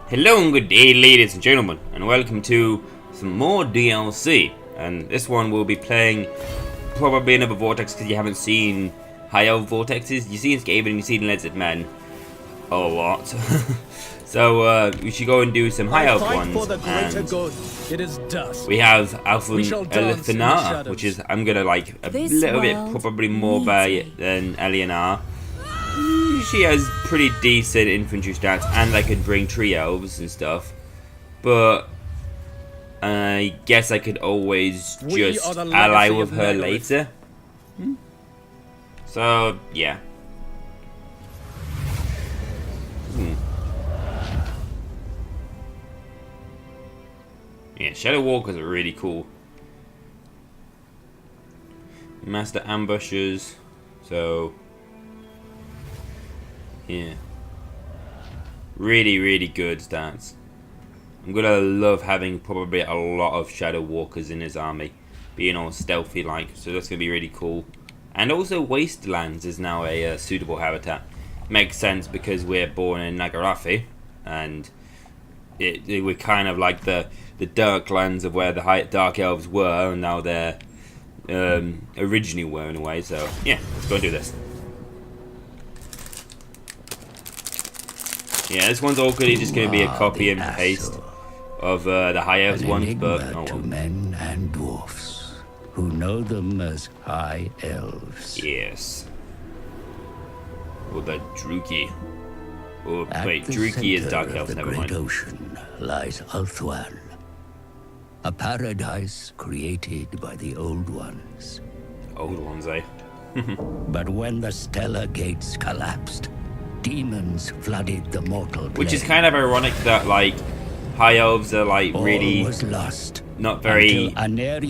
Hello and good day, ladies and gentlemen, and welcome to some more DLC. And this one we'll be playing probably another Vortex because you haven't seen High Elf Vortexes. You've seen Skaven and you've seen Lizard Men a lot. So we should go and do some High Elf ones. For the greater good. It is dusk. We have Alith Anar, which is I'm gonna like a little bit probably more by than Alith Anar. She has pretty decent infantry stats, and I could bring tree elves and stuff. But I guess I could always just ally with her later. So yeah. Yeah, Shadow Walkers are really cool. Master Ambushers, so yeah. Really good stats. I'm gonna love having probably a lot of Shadow Walkers in his army, being all stealthy like, so that's gonna be really cool. And also Wastelands is now a suitable habitat. Makes sense because we're born in Nagarathi, and we're kind of like the dark lands of where the Dark Elves were, and now they're originally were in a way. So yeah, let's go and do this. Yeah, this one's all clearly just going to be a copy and paste of the High Elves ones, but oh well. To men and dwarfs who know them as High Elves. Yes. Or the Druki. Oh wait, Druki is Dark Elves, never mind. At the great ocean lies Ulthuan, a paradise created by the Old Ones. Old Ones, eh? But when the stellar gates collapsed, demons flooded the mortal plane. Which is kind of ironic that like High Elves are like really not very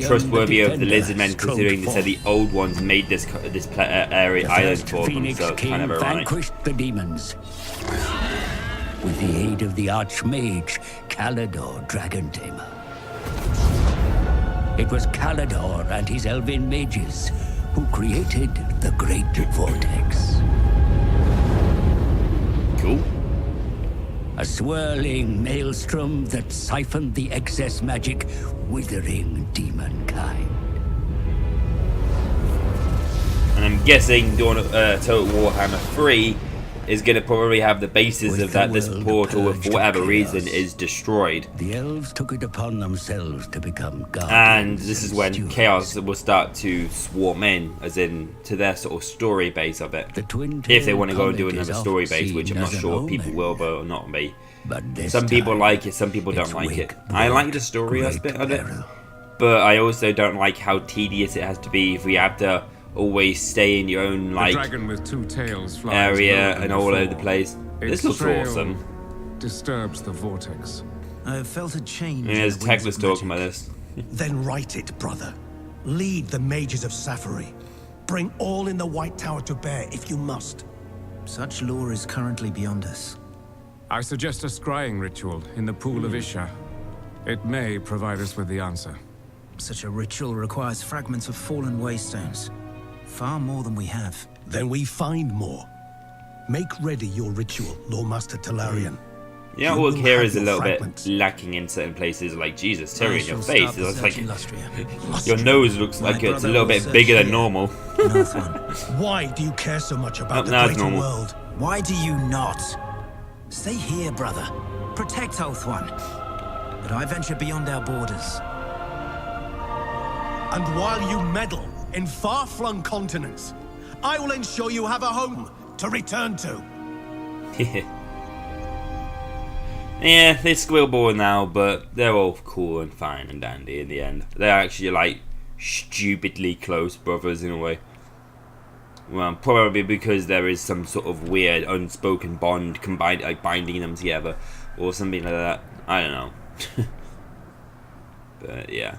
trustworthy of the Lizard Men, considering they said the Old Ones made this area island for them. So it's kind of ironic. Vanquished the demons with the aid of the Archmage Calador Dragon Tamer. It was Calador and his elven mages who created the Great Vortex. Cool. A swirling maelstrom that siphoned the excess magic, withering demonkind. And I'm guessing Total Warhammer 3 is going to probably have the basis of that this portal, for whatever reason, is destroyed. The elves took it upon themselves to become guardians. And this is when chaos will start to swarm in, as in to their sort of story base of it. If they want to go and do another story base, which I'm not sure if people will, but not me. Some people like it, some people don't like it. I like the story aspect of it, but I also don't like how tedious it has to be if we have to always stay in your own like dragon with two tails area and all over the place. This looks awesome. Disturbs the vortex. I have felt a change. Yeah, there's Techless talking about this. Then write it, brother. Lead the mages of Safari. Bring all in the White Tower to bear if you must. Such lore is currently beyond us. I suggest a scrying ritual in the pool of Isha. It may provide us with the answer. Such a ritual requires fragments of fallen waystones. Far more than we have. Then we find more. Make ready your ritual, Lordmaster Talarian. Yeah, well, here is a little bit lacking in certain places. Like Jesus, Terry, in your face, it's like your nose looks like it's a little bit bigger than normal. Why do you care so much about the greater world? Why do you not? Stay here, brother. Protect Ulthuan. But I venture beyond our borders. And while you meddle in far-flung continents, I will ensure you have a home to return to. Yeah, they squealball now, but they're all cool and fine and dandy in the end. They're actually like stupidly close brothers in a way. Well, probably because there is some sort of weird unspoken bond combined, like binding them together, or something like that. I don't know. But yeah.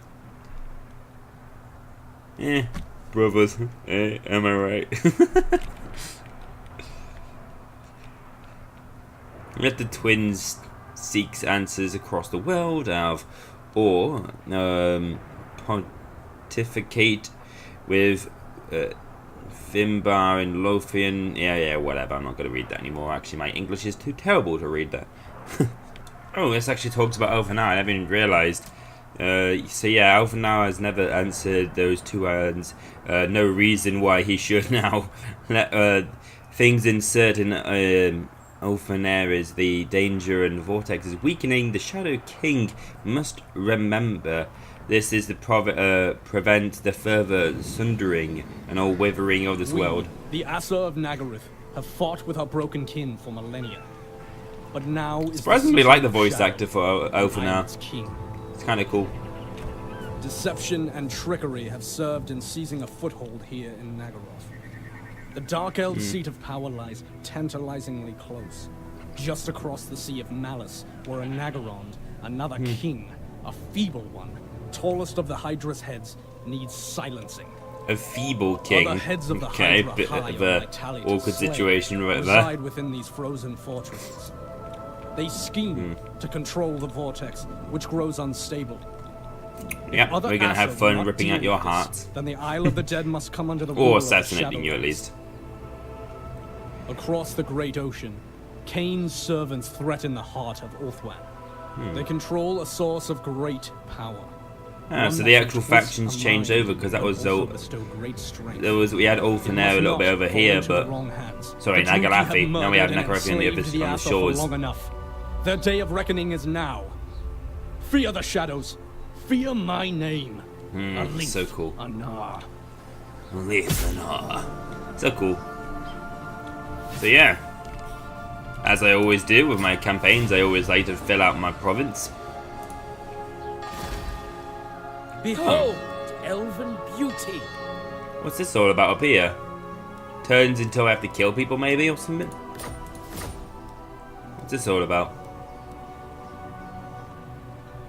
Brothers. Am I right? Let the twins seek answers across the world, or pontificate with Finbar and Lothian. Yeah, whatever. I'm not going to read that anymore. Actually, my English is too terrible to read that. Oh, this actually talks about Alith Anar. I never even realised. So yeah, Alith Anar has never answered those two islands. No reason why he should now. Things in certain Alith Anar is the danger and Vortex is weakening. The Shadow King must remember. This is to prevent the further sundering and all withering of this world. The Asa of Nagaroth have fought with our broken kin for millennia. But now is surprisingly like the voice Shadow, actor for Alith Anar. King. It's kind of cool. Deception and trickery have served in seizing a foothold here in Nagaroth. The Dark Elves' seat of power lies tantalizingly close, just across the Sea of Malice, where a Nagarond, another king, a feeble one, tallest of the Hydra's heads, needs silencing. A feeble king. Other heads of the Okay, Hydra bit high of on a my tally to awkward slay situation right reside there. within these frozen fortresses. They scheme to control the vortex, which grows unstable. Yep, Other we're gonna Asa have will fun not ripping deal out your with this, hearts. Then the Isle of the Dead must come under the rule Or of the assassinating you at Shadowlands. least. Across the great ocean, Cain's servants threaten the heart of Ulthuan. They control a source of great power. Ah, so One the that actual can twist factions a changed mind over because that and was also so. bestow great strength. We had Alith It Anar must a little bit not over fall here, into the but wrong hands. sorry, The Druki have Nagalathi. Now we have murdered and Nagalathi on the enslaved the on the Asa for shores. long enough. Their day of reckoning is now. Fear the shadows. Fear my name. Alith so cool. Anar. Alith Anar. So cool. So yeah, as I always do with my campaigns, I always like to fill out my province. Behold, elven beauty. What's this all about up here? Turns until I have to kill people maybe or something? What's this all about?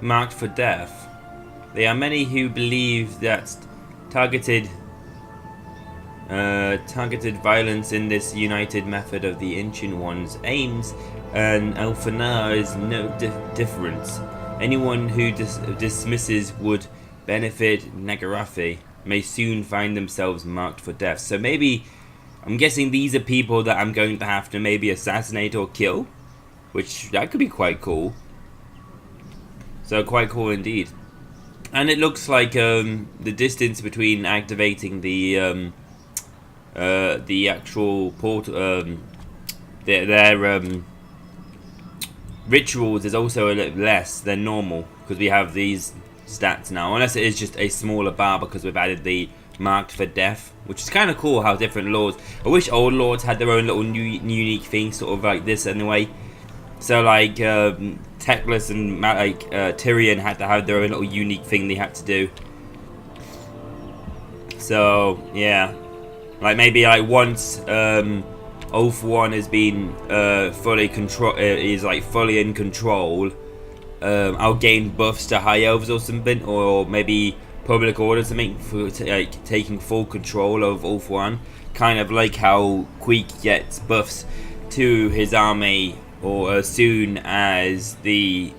Marked for death. There are many who believe that targeted violence in this united method of the Ancient One's aims, and Alith Anar is no difference. Anyone who dismisses would benefit Nagarathi may soon find themselves marked for death. So maybe, I'm guessing these are people that I'm going to have to maybe assassinate or kill, which that could be quite cool. So quite cool indeed. And it looks like the distance between activating the actual their rituals is also a little less than normal because we have these stats now, unless it is just a smaller bar because we've added the marked for death, which is kind of cool how different lords. I wish old lords had their own little unique thing, sort of like this anyway. So like Teclis and Tyrion had to have their own little unique thing they had to do. So yeah, like maybe like once Oath 1 has been fully fully in control, I'll gain buffs to high elves or something, or maybe public order or something for taking full control of Oath 1. Kind of like how Queek gets buffs to his army, or as soon as the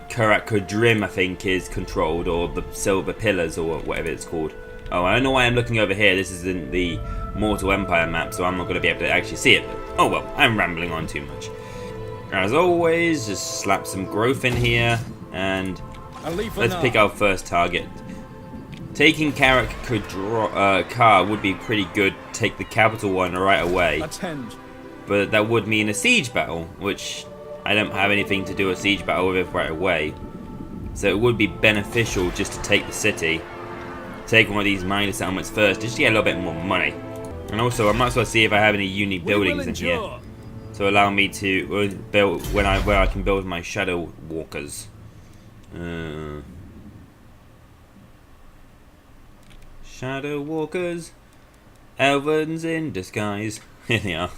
Karakadrim, I think, is controlled, or the Silver Pillars, or whatever it's called. Oh, I don't know why I'm looking over here. This isn't the Mortal Empire map, so I'm not going to be able to actually see it. But, oh well, I'm rambling on too much. As always, just slap some growth in here, and let's pick our first target. Taking Karak would be pretty good. Take the capital one right away. Attend. But that would mean a siege battle, which I don't have anything to do a siege battle with right away. So it would be beneficial just to take the city. Take one of these minor settlements first, just to get a little bit more money. And also, I might as well see if I have any unique buildings in here to allow me to build where I can build my shadow walkers. Shadow walkers, elvens in disguise. Here they are.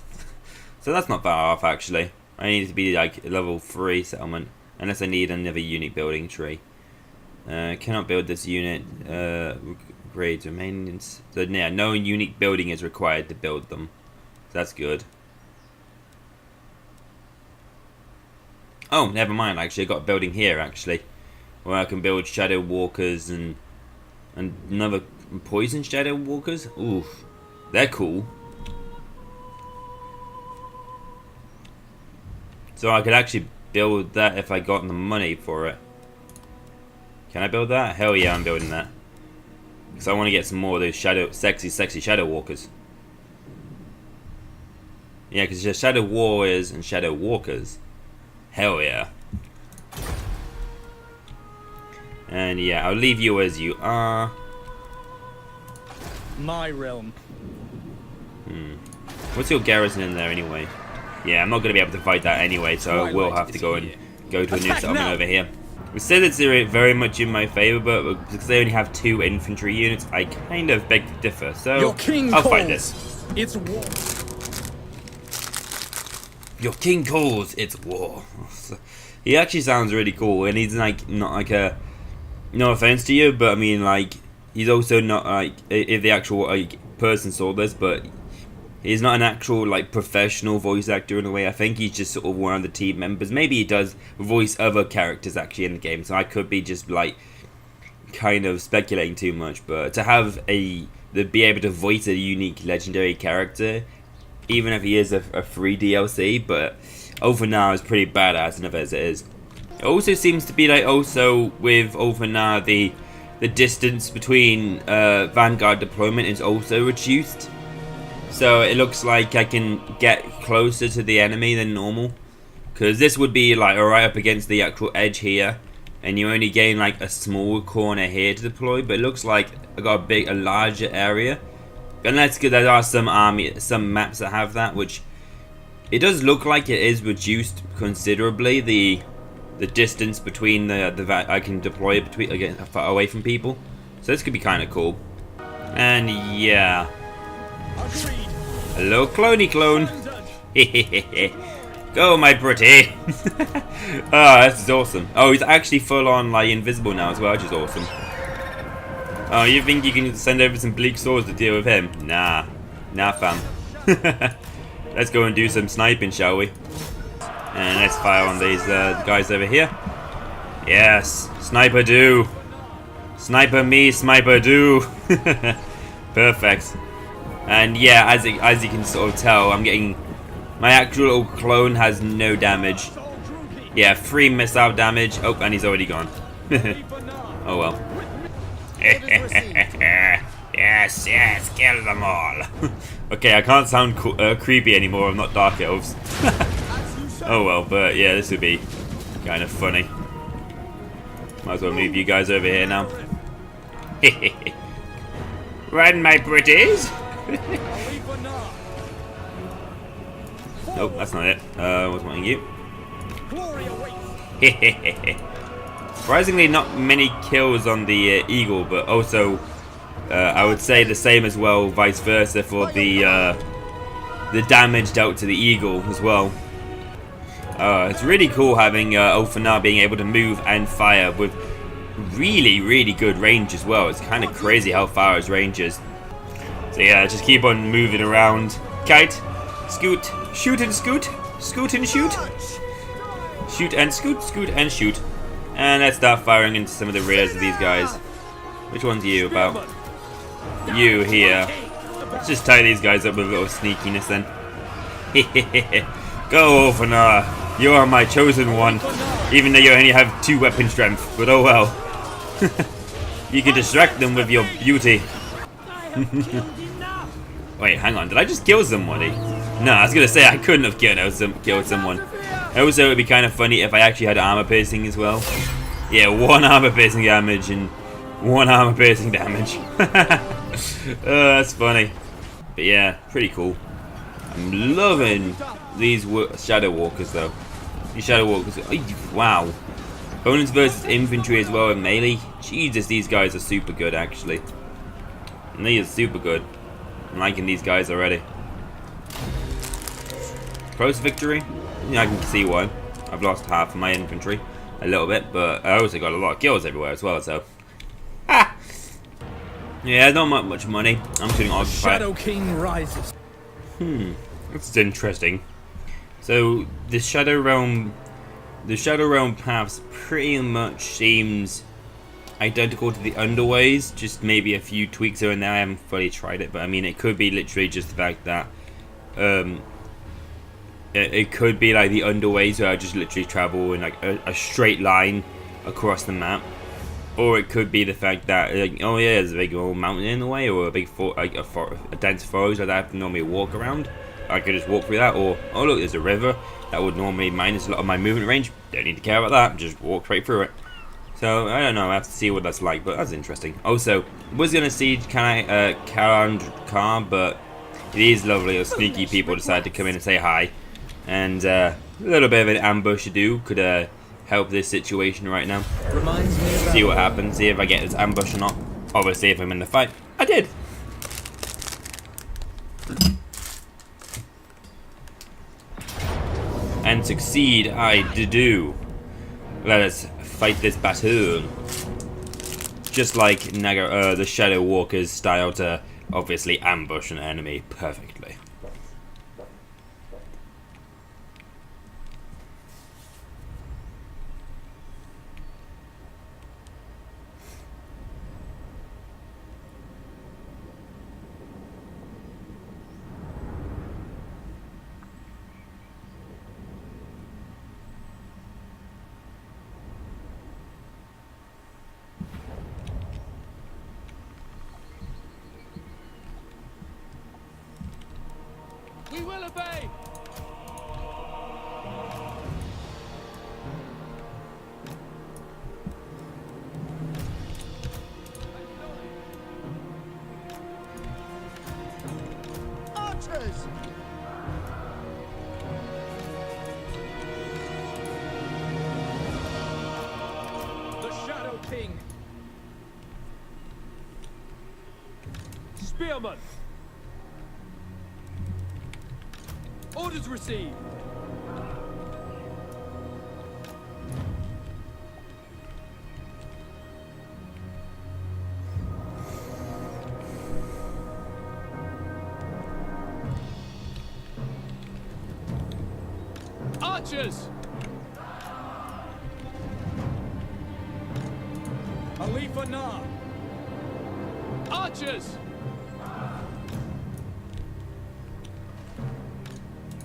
So that's not far off actually. I need to be like level 3 settlement, unless I need another unique building tree. Cannot build this unit. Grades remaining. So yeah, no unique building is required to build them. So that's good. Oh, never mind. Actually, I got a building here actually, where I can build shadow walkers and another poison shadow walkers. Oof, they're cool. So I could actually build that if I got the money for it. Can I build that? Hell yeah, I'm building that. Because I want to get some more of those sexy shadow walkers. Yeah, because there's shadow warriors and shadow walkers. Hell yeah. And yeah, I'll leave you as you are. My realm. What's your garrison in there anyway? Yeah, I'm not going to be able to fight that anyway, so I will have to go and go to a new settlement over here. We said it's very much in my favor, but because they only have 2 infantry units, I kind of beg to differ. So Your king I'll calls. fight this. It's war. Your king calls. It's war. He actually sounds really cool, and he's like not like a. No offense to you, but I mean like he's also not like if the actual like person saw this, but. He's not an actual like professional voice actor in a way. I think he's just sort of one of the team members. Maybe he does voice other characters actually in the game. So I could be just like kind of speculating too much. But to have be able to voice a unique legendary character, even if he is a free DLC, but Alith Anar is pretty badass enough as it is. It also seems to be like also with Alith Anar the distance between Vanguard deployment is also reduced. So it looks like I can get closer to the enemy than normal. Because this would be like right up against the actual edge here. And you only gain like a small corner here to deploy. But it looks like I got a larger area. And that's good. There are some maps that have that. Which it does look like it is reduced considerably. The distance between I can deploy it again away from people. So this could be kind of cool. And yeah. Hello, cloney clone. Go, my pretty. Oh, this is awesome. Oh, he's actually full on like invisible now as well, which is awesome. Oh, you think you can send over some bleak swords to deal with him? Nah, fam. Let's go and do some sniping, shall we? And let's fire on these guys over here. Yes, sniper do. Sniper me, sniper do. Perfect. And yeah, as you can sort of tell, I'm getting my actual little clone has no damage. Yeah, 3 missile damage. Oh, and he's already gone. Oh well. Yes, kill them all. Okay, I can't sound creepy anymore. I'm not Dark Elves. Oh well, but yeah, this would be kind of funny. Might as well move you guys over here now. Run, my pretties. Nope, that's not it. I was wanting you. Surprisingly, not many kills on the eagle, but also I would say the same as well, vice versa for the damage dealt to the eagle as well. It's really cool having Alith Anar being able to move and fire with really good range as well. It's kind of crazy how far his range is. So yeah, just keep on moving around. Kite, scoot, shoot and scoot, scoot and shoot. Shoot and scoot, scoot and shoot. And let's start firing into some of the rears of these guys. Which one's you about? You here. Let's just tie these guys up with a little sneakiness then. Go, Alith Anar. You are my chosen one. Even though you only have 2 weapon strength. But oh well. You can distract them with your beauty. Wait, hang on. Did I just kill somebody? No, I was going to say I couldn't have killed someone. Also, it would be kind of funny if I actually had armor piercing as well. Yeah, 1 armor piercing damage and 1 armor piercing damage. That's funny. But yeah, pretty cool. I'm loving these Shadow Walkers though. These Shadow Walkers, wow. Opponents versus infantry as well in melee. Jesus, these guys are super good actually. And they are super good. I'm liking these guys already. Close victory? Yeah, I can see why. I've lost half of my infantry. A little bit, but I also got a lot of kills everywhere as well, so. Ah! Yeah, not much money. I'm just gonna occupy. Shadow King rises. That's interesting. So the Shadow Realm paths pretty much seems identical to the Underways, just maybe a few tweaks here and there. I haven't fully tried it, but I mean it could be literally just the fact that it could be like the underways where I just literally travel in like a straight line across the map, or it could be the fact that like, oh yeah, there's a big old mountain in the way, or a big a dense forest that I have to normally walk around. I could just walk through that, or oh look, there's a river that would normally minus a lot of my movement range. Don't need to care about that. Just walk straight through it. So I don't know. I have to see what that's like, but that's interesting. Also, was gonna siege Kalandkar, but it is lovely. Or sneaky people decide to come in and say hi, and a little bit of an ambush to do could help this situation right now. Reminds me about See what happens. See if I get this ambush or not. Obviously, if I'm in the fight, I did. And succeed, I do. Let us fight this battle. Just like the Shadow Walker's style to obviously ambush an enemy perfectly. We will obey! Archers! The Shadow King! Spearmen! Orders received! Archers! Alith Anar! Archers!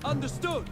Understood!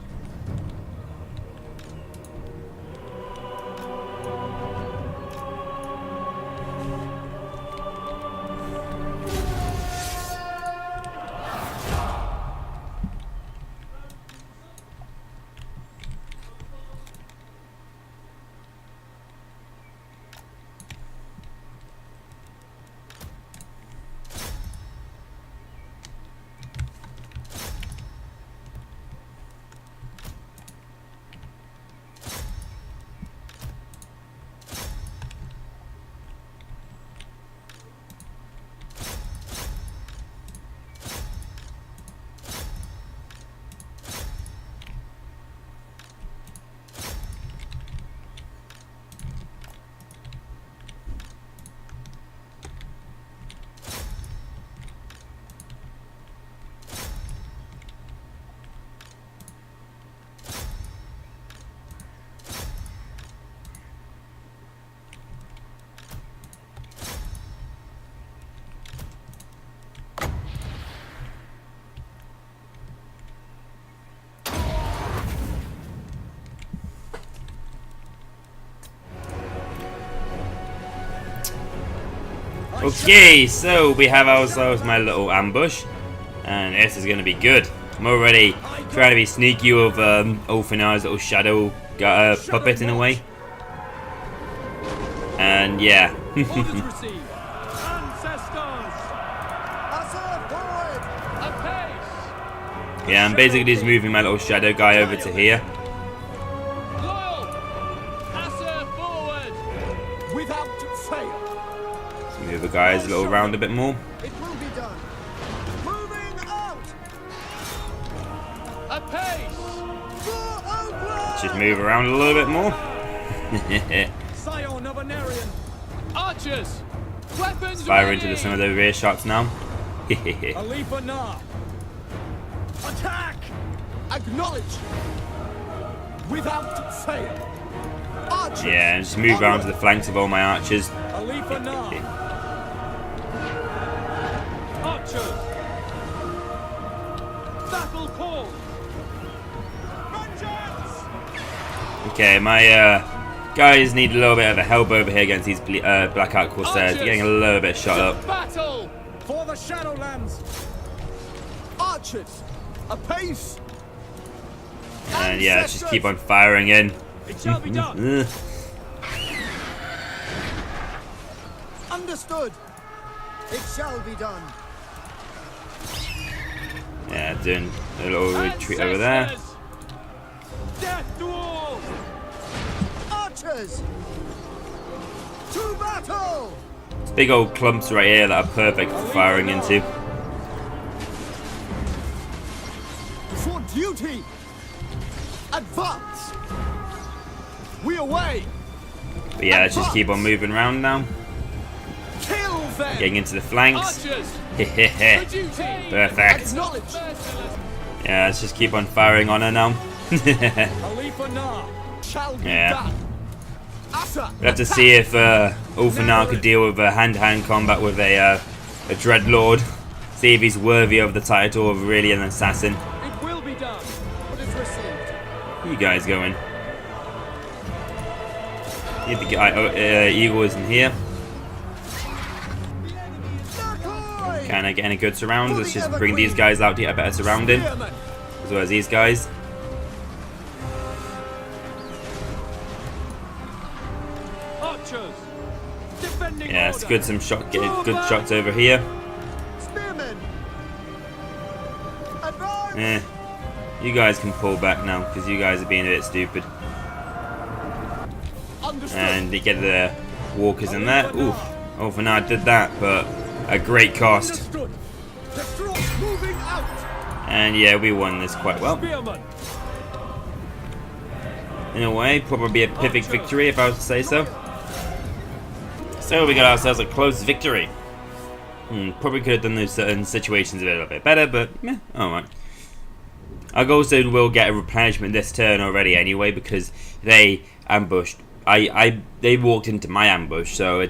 Okay, so we have ourselves my little ambush, and this is going to be good. I'm already trying to be sneaky with Alith Anar's little shadow puppet in a way. And yeah. Orders received! Ancestors! Apace! Yeah, I'm basically just moving my little shadow guy over to here. Loyal! Asser forward! Without fail. Move the guys a little around a bit more. It will be done. Moving out. Apace! Let's just move around a little bit more. Scion of Anarian! Archers! Weapons Fire ready! into some of the rear shots now. Alith Anar! Attack! Acknowledge. Without fail. Archers. Yeah, and just move around to the flanks of all my archers. Alith Anar! Archers! Battle call! Okay, my guys need a little bit of a help over here against these Blackout Corsairs. They're getting a little bit shot up. Battle! For the Shadowlands! Archers! Apace! And yeah, let's just keep on firing in. It shall be done! Ugh. Understood! It shall be done! Yeah, doing a little retreat over there. Death to all! Archers! To battle! It's big old clumps right here that are perfect for firing into. For duty! Advance! We away! But yeah, let's just keep on moving around now. Kill them! Getting into the flanks. Archers! Perfect. Acknowledge! Yeah, let's just keep on firing on her now. Alith Anar shall be Yeah. done! Asa! We'll have to see if Alith Anar could deal with a hand-to-hand combat with a Dreadlord. See if he's worthy of the title of really an assassin. It will be done! What is received? Where you guys going? Need the guy, Eagle isn't here. Kind of getting a good surround. Let's just bring these guys out to get a better surrounding, as well as these guys. Archers! Defending Yeah, it's order. good. Getting good shots over here. Spearmen! Advance! Eh, you guys can pull back now because you guys are being a bit stupid. Understood! And you get the walkers in there. Oof, Alith Anar did that, but a great cost. Understood! The troops moving out! And yeah, we won this quite well. Spearmen! In a way, probably a perfect victory if I was to say so. So we got ourselves a close victory. Probably could have done those certain situations a little bit better, but yeah, alright. Our also will get a replenishment this turn already anyway because they ambushed. They walked into my ambush, so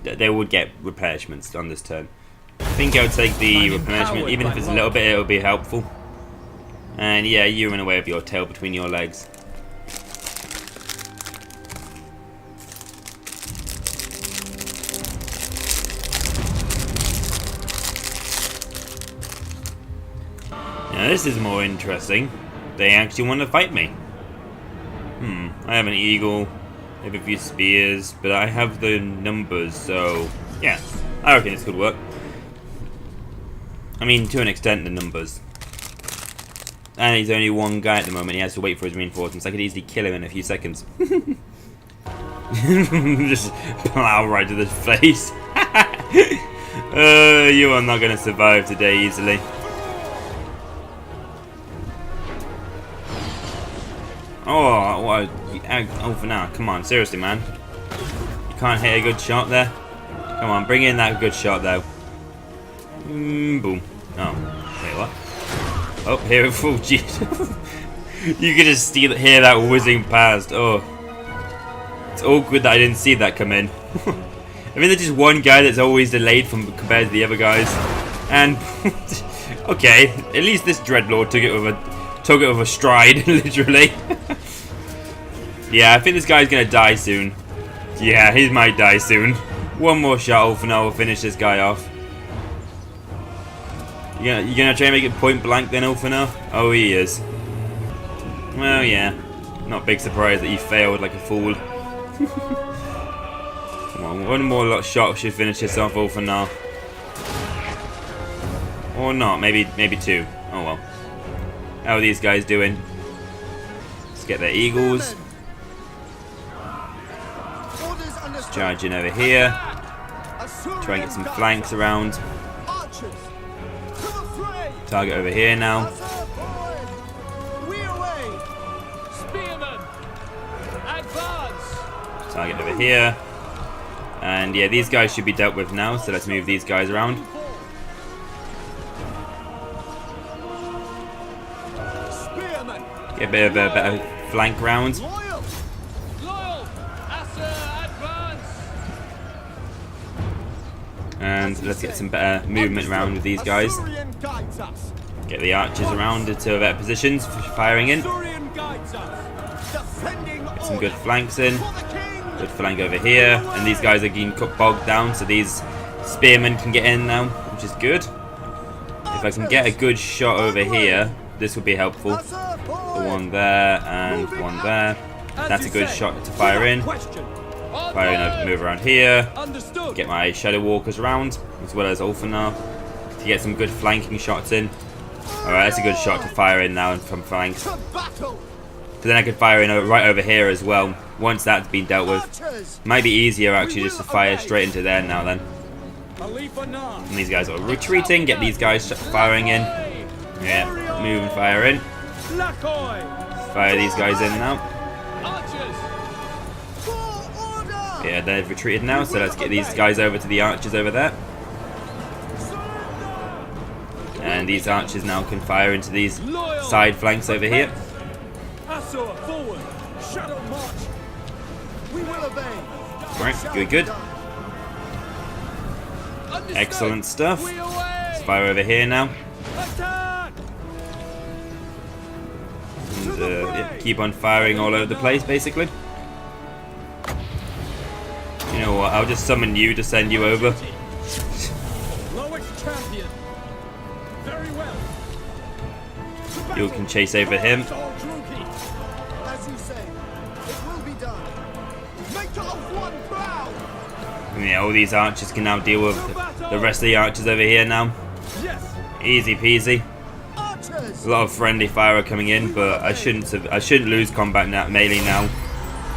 they would get replenishments on this turn. I think I would take the replenishment, even if it's a little bit, it will be helpful. And yeah, you run away with your tail between your legs. Now this is more interesting. They actually want to fight me. I have an eagle, I have a few spears, but I have the numbers, so yeah, I reckon this could work. I mean, to an extent, the numbers. And he's only one guy at the moment, he has to wait for his reinforcements. I could easily kill him in a few seconds. Just plow right to the face. You are not going to survive today easily. Oh, what? Oh, for now, come on, seriously, man. You can't hit a good shot there. Come on, bring in that good shot, though. Boom. Oh, wait, what? Oh, here it falls. Jeez. You could just hear that whizzing past. Oh, it's awkward that I didn't see that come in. I mean, there's just one guy that's always delayed compared to the other guys, and okay, at least this Dreadlord took it with a stride, literally. Yeah, I think this guy's gonna die soon. Yeah, he might die soon. One more shot, Alith Anar will finish this guy off. You gonna try and make it point blank then, Alith Anar? Oh, he is. Well, yeah. Not a big surprise that you failed like a fool. Come on, one more shot should finish this off, Alith Anar. Or not, maybe two. Oh well. How are these guys doing? Let's get their eagles. Charging over here. Try and get some flanks around. Target over here now. Target over here. And yeah, these guys should be dealt with now, so let's move these guys around. Get a bit of a better flank round. And let's get some better movement around with these guys. Get the archers around into better positions for firing in. Get some good flanks in. Good flank over here. And these guys are getting bogged down, so these spearmen can get in now, which is good. If I can get a good shot over here, this would be helpful. The one there and one there. That's a good shot to fire in. Fire in, move around here. Get my Shadow Walkers around, as well as Alith Anar, to get some good flanking shots in. Alright, that's a good shot to fire in now from flanks. So then I could fire in right over here as well, once that's been dealt with. Might be easier actually just to fire straight into there now then. And these guys are retreating, get these guys firing in. Yeah, move and fire in. Fire these guys in now. Yeah, they've retreated now, so let's get these guys over to the archers over there. And these archers now can fire into these side flanks over here. Alright, good. Excellent stuff. Let's fire over here now. And yeah, keep on firing all over the place, basically. You know what, I'll just summon you to send you over. Loecs champion. Very well. You can chase over him. As you say, it will be done. Make of one proud. And yeah, all these archers can now deal with the rest of the archers over here now. Yes. Easy peasy. Archers. A lot of friendly fire coming in, but I shouldn't lose combat now, melee now.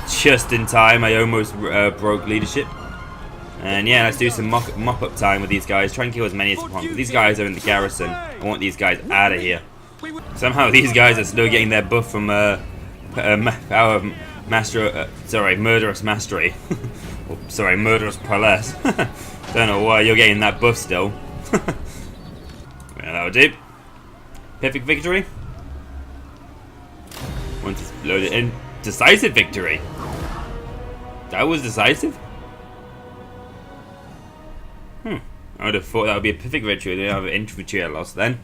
Just in time, I almost broke leadership. And yeah, let's do some mop-up time with these guys. Try and kill as many as possible. These guys are in the garrison. I want these guys out of here. Somehow these guys are still getting their buff from Murderous Mastery. Or, sorry, Murderous Prowess. Don't know why you're getting that buff still. Well, that'll do. Perfect victory. Once it's loaded in. Decisive victory. That was decisive? I would have thought that would be a perfect victory. They have infantry I lost then.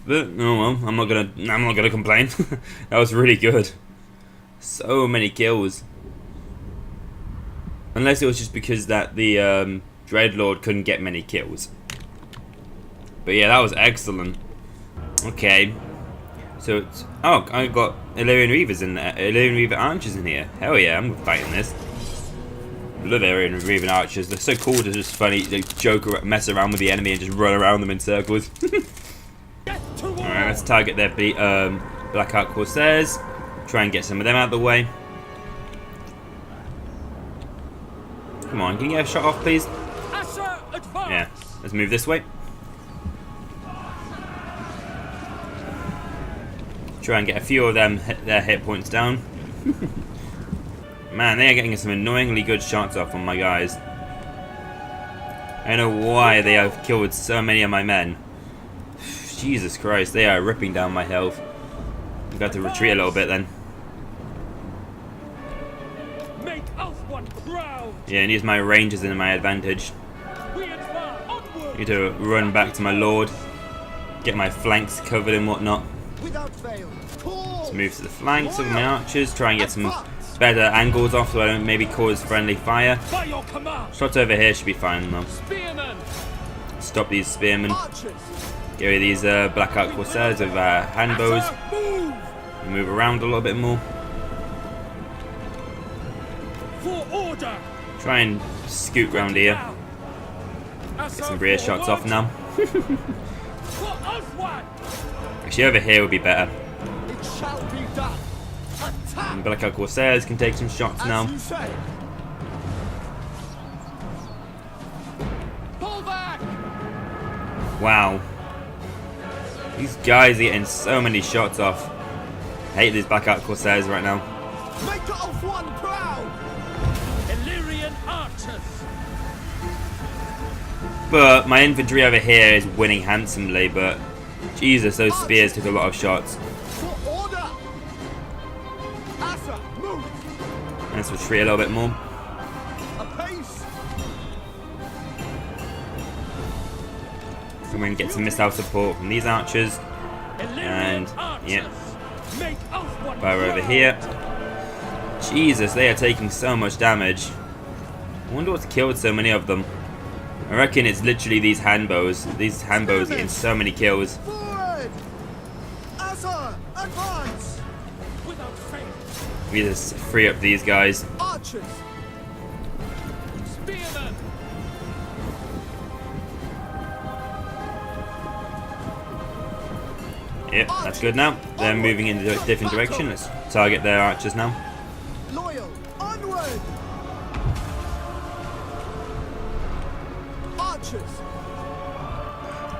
But oh well, I'm not gonna complain. That was really good. So many kills. Unless it was just because that the Dreadlord couldn't get many kills. But yeah, that was excellent. Okay. So it's, oh, I got Illyrian Reavers in there. Illyrian Reaver Archers in here. Hell yeah, I'm fighting this. I love Illyrian Reaver Archers. They're so cool to just funny, they joke, mess around with the enemy and just run around them in circles. Alright, let's target their Black Ark Corsairs. Try and get some of them out of the way. Come on, can you get a shot off, please? Yeah, let's move this way. Try and get a few of them their hit points down. Man, they are getting some annoyingly good shots off on my guys. I don't know why they have killed so many of my men. Jesus Christ, they are ripping down my health. I've got to retreat a little bit then. Yeah, and use my rangers in my advantage. Need to run back to my lord. Get my flanks covered and whatnot. Let's move to the flanks of my archers, try and get some better angles off so I don't maybe cause friendly fire. Shots over here should be fine though. Stop these spearmen. Get rid of these Black Ark Corsairs with hand bows. Move around a little bit more. Try and scoot round here. Get some rear shots off now. Actually, over here would be better. And Black Ark Corsairs can take some shots now. Wow. These guys are getting so many shots off. I hate these Black Ark Corsairs right now. But my infantry over here is winning handsomely, but Jesus, those spears took a lot of shots. Let's retreat a little bit more. Come and get some missile support from these archers. And, yeah. Fire over here. Jesus, they are taking so much damage. I wonder what's killed so many of them. I reckon it's literally these handbows. These handbows getting so many kills. Forward! Asa, advance! Without faith, We just free up these guys. Archers! spearmen! Yep, that's good now. They're moving in a different direction. Let's target their archers now. Loyal, onward! Archers!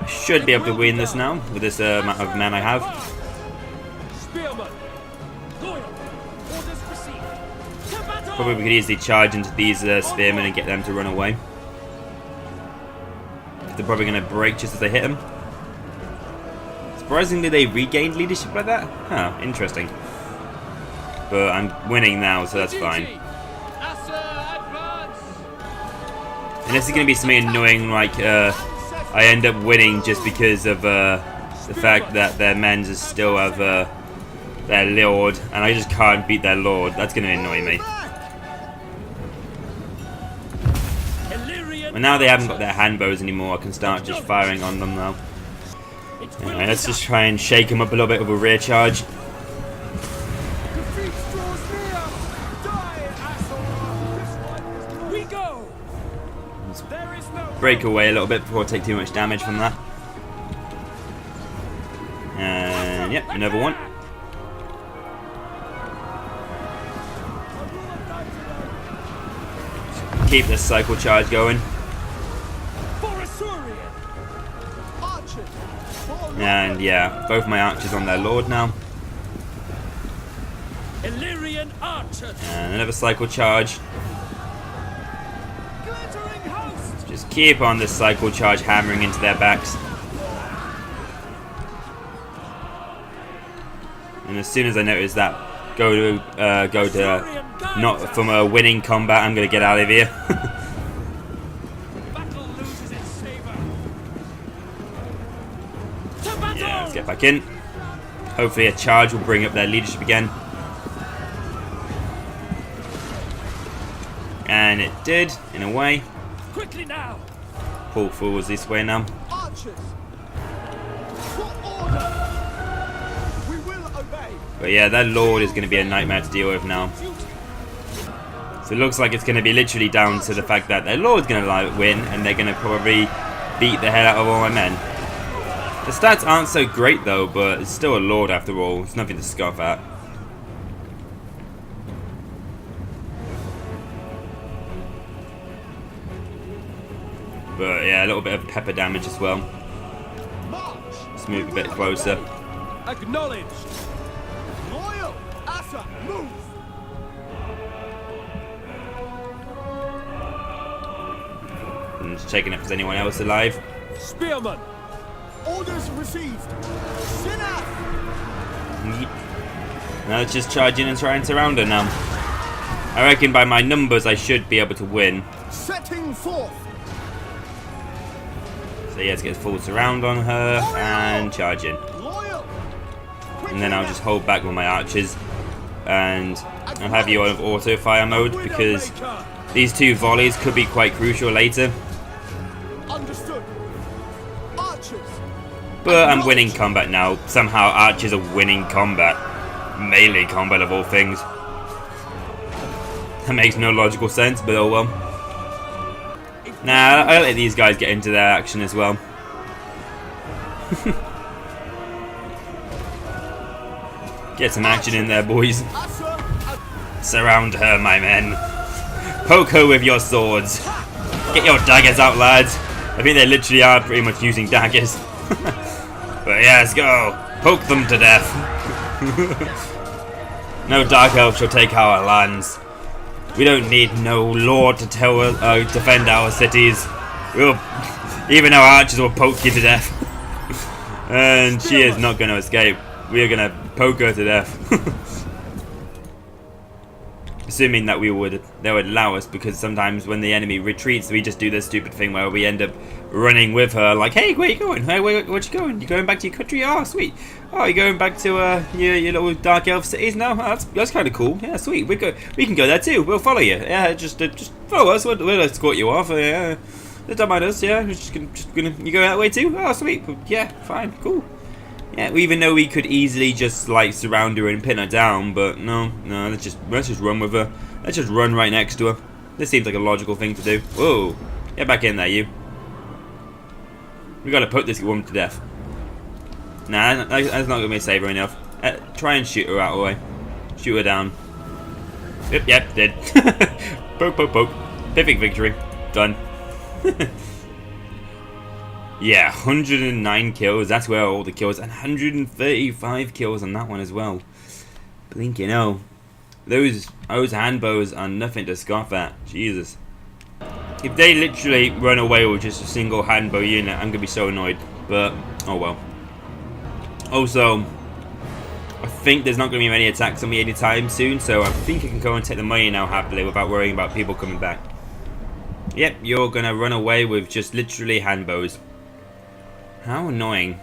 Should be able to win this now with this amount of men I have. Spearmen! Loyal! Orders received! To battle! Probably we could easily charge into these spearmen and get them to run away. They're probably going to break just as they hit them. Surprisingly, they regained leadership like that. Huh, interesting. But I'm winning now, so that's fine. Unless it's going to be something annoying like I end up winning just because of the fact that their men just still have their lord, and I just can't beat their lord. That's going to annoy me. But now they haven't got their handbows anymore, I can start just firing on them now. Anyway, let's just try and shake them up a little bit with a rear charge. Defeat draws near! Die, Asa! We go! There is no Break away a little bit before I take too much damage from that. And yep, another one. Keep this cycle charge going. for Asurian! Archers! And yeah, both my archers on their lord now. Illyrian archers! And another cycle charge. Glittering host! Just keep on this cycle charge hammering into their backs. And as soon as I notice that, go to not from a winning combat, I'm gonna get out of here. Battle loses its savor. To battle! Yeah, let's get back in. Hopefully a charge will bring up their leadership again. And it did, in a way. Quickly now! Pull forwards this way now. Archers! For order! We will obey! But yeah, that lord is going to be a nightmare to deal with now. So it looks like it's going to be literally down to the fact that their lord's going to win, and they're going to probably beat the hell out of all my men. The stats aren't so great though, but it's still a lord after all. It's nothing to scoff at. But yeah, a little bit of pepper damage as well. March! Let's move a bit closer. Acknowledged! Loyal! Asa, move! I'm just checking if there's anyone else alive. Spearmen! Orders received! Sinath! Now let's just charge in and try and surround her now. I reckon by my numbers I should be able to win. Setting forth! So yeah, let's get a full surround on her and charge in. Loyal! And then I'll just hold back with my archers. And I'll have you on auto fire mode because these two volleys could be quite crucial later. Understood! Archers! But I'm winning combat now. Somehow archers are winning combat. Melee combat of all things. That makes no logical sense, but oh well. Nah, I'll let these guys get into their action as well. Get some action in there, boys. Surround her, my men. Poke her with your swords. Get your daggers out, lads. I think they literally are pretty much using daggers. But yeah, let's go. Poke them to death. No dark elf shall take our lands. We don't need no lord to defend our cities. Even our archers will poke you to death. And she is not going to escape. We are going to poke her to death. assuming that they would allow us, because sometimes when the enemy retreats, we just do this stupid thing where we end up running with her, like, hey, where you going? Hey, where you going? You going back to your country? Oh, sweet. Oh, you going back to your little dark elf cities now? Oh, that's kind of cool. Yeah, sweet. We can go there too. We'll follow you. Yeah, just follow us. We'll escort you off. Yeah, don't mind us. Yeah, we're just gonna. You go that way too? Oh, sweet. Yeah, fine, cool. Yeah, even though we could easily just like surround her and pin her down, but no, let's just run with her. Let's just run right next to her. This seems like a logical thing to do. Whoa, get back in there, you. We gotta put this woman to death. Nah, that's not gonna be saver enough. Try and shoot her out of the way. Shoot her down. Yep, dead. Poke, poke, poke. Perfect victory. Done. Yeah, 109 kills. That's where all the kills, and 135 kills on that one as well. Blinking hell. Those handbows are nothing to scoff at. Jesus. If they literally run away with just a single handbow unit, I'm gonna be so annoyed. But oh well. Also, I think there's not gonna be many attacks on me anytime soon, so I think I can go and take the money now happily without worrying about people coming back. Yep, you're gonna run away with just literally handbows. How annoying.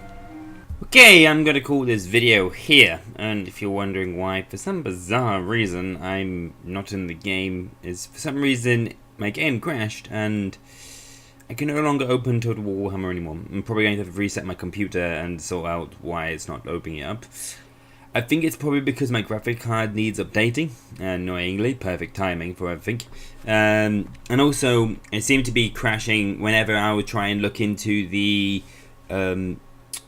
Okay, I'm gonna call this video here, and if you're wondering why, for some bizarre reason I'm not in the game, is for some reason my game crashed and I can no longer open Total War Warhammer anymore. I'm probably going to have to reset my computer and sort out why it's not opening it up. I think it's probably because my graphic card needs updating, annoyingly, perfect timing for everything. And also, it seemed to be crashing whenever I would try and look into the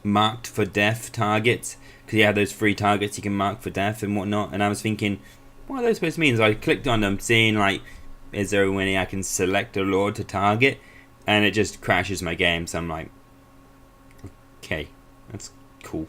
marked for death targets, because you have those 3 targets you can mark for death and whatnot, and I was thinking, what are those supposed to mean? So I clicked on them, seeing like, is there a way I can select a lord to target, and it just crashes my game. So I'm like, okay, that's cool.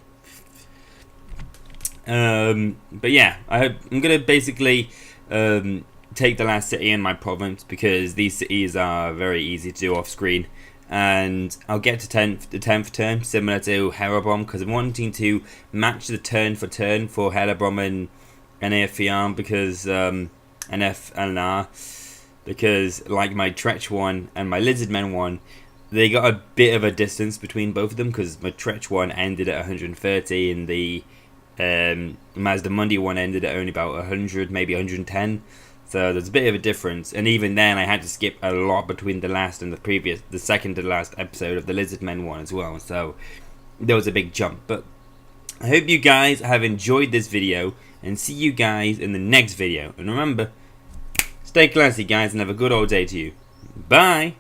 But yeah, I'm gonna basically take the last city in my province, because these cities are very easy to do off screen. And I'll get to the 10th turn, similar to Herobom, because I'm wanting to match the turn for turn for Herobom and Alith because Alith Anar, because like my Tretch one and my Lizardmen one, they got a bit of a distance between both of them, because my Tretch one ended at 130 and the Mazdamundi one ended at only about 100, maybe 110. So there's a bit of a difference, and even then I had to skip a lot between the last and the second to last episode of the Lizardmen one as well, so there was a big jump. But I hope you guys have enjoyed this video, and see you guys in the next video. And remember, stay classy guys, and have a good old day to you. Bye!